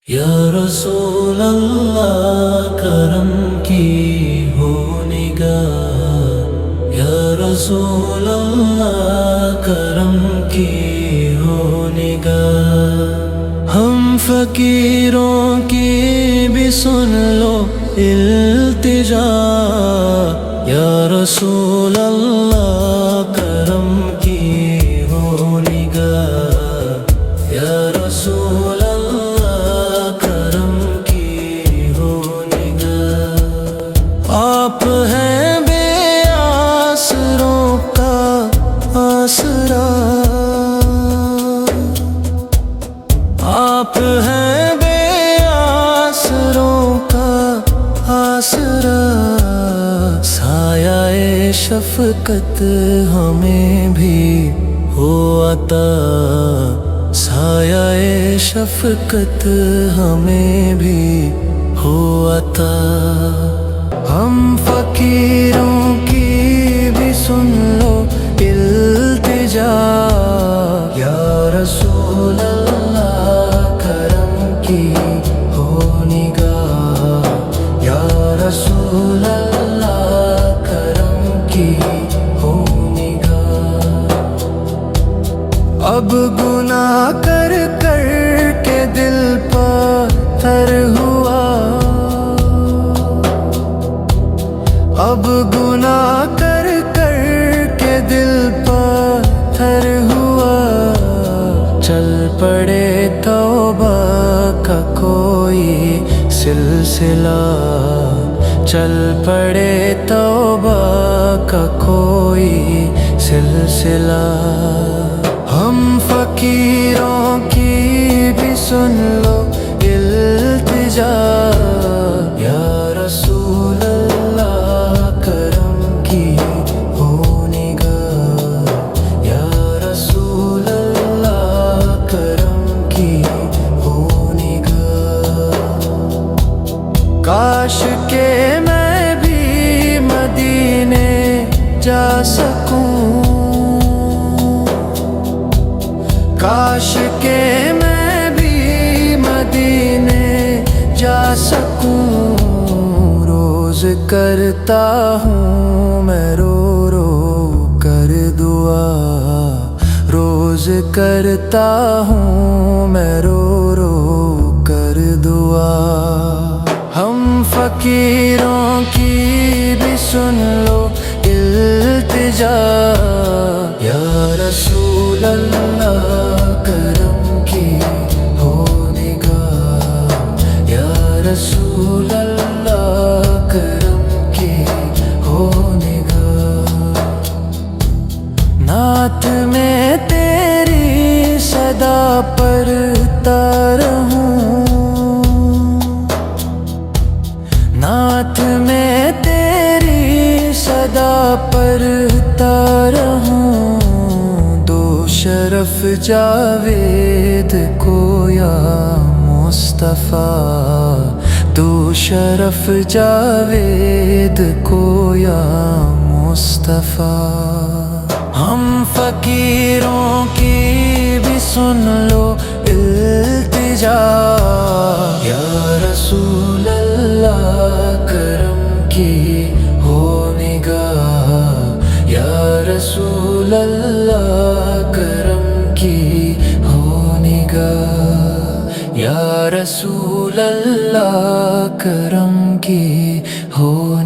یا رسول اللہ کرم کی ہو نگاہ، یا رسول اللہ کرم کی ہو نگاہ، ہم فقیروں کی بھی سن لو التجا، یا رسول اللہ کرم کی ہو نگاہ، یا رسول اللہ کرم کی ہو نگاہ، آپ ہیں بے آسروں کا آسرا، آپ ہیں بے آسروں کا آسرا، سایہ شفقت ہمیں بھی ہو عطا، سایہ شفقت ہمیں بھی ہو عطا، ہم فقیروں کی بھی سن لو التجا، یا رسول اللہ کرم کی ہو نگاہ، یا رسول اللہ کرم کی ہو نگاہ، اب گناہ کر کر کے دل پتھر ہوا، اب گناہ کر کر کے دل پتھر ہوا، چل پڑے توبہ کا کوئی سلسلہ، چل پڑے توبہ کا کوئی سلسلہ، ہم فقیروں کی بھی سن لو التجا، یا رسول اللہ کرم کی ہو نگاہ، یا رسول اللہ کرم کی ہو نگاہ، کاش کہ میں بھی مدینے جا سکوں، کاش کہ میں بھی مدینے جا سکوں، روز کرتا ہوں میں رو رو کر دعا، روز کرتا ہوں میں رو رو کر دعا، ہم فقیروں کی بھی سن لو التجا، یا رسول اللہ کرم کی ہو نگاہ، یا رسول اللہ کرم کی ہو نگاہ، نعت میں تیری صدا پڑھتا رہوں، نعت میں تیری صدا پڑھتا رہوں، دو شرف جاوید کو یا مصطفیٰ، دو شرف جاوید کو یا مصطفیٰ، ہم فقیروں کی بھی سن لو التجا، یا رسول اللہ کرم کی ہو نگاہ، یا رسول اللہ کرم کی ہو نگاہ، یا رسول اللہ کرم کی ہو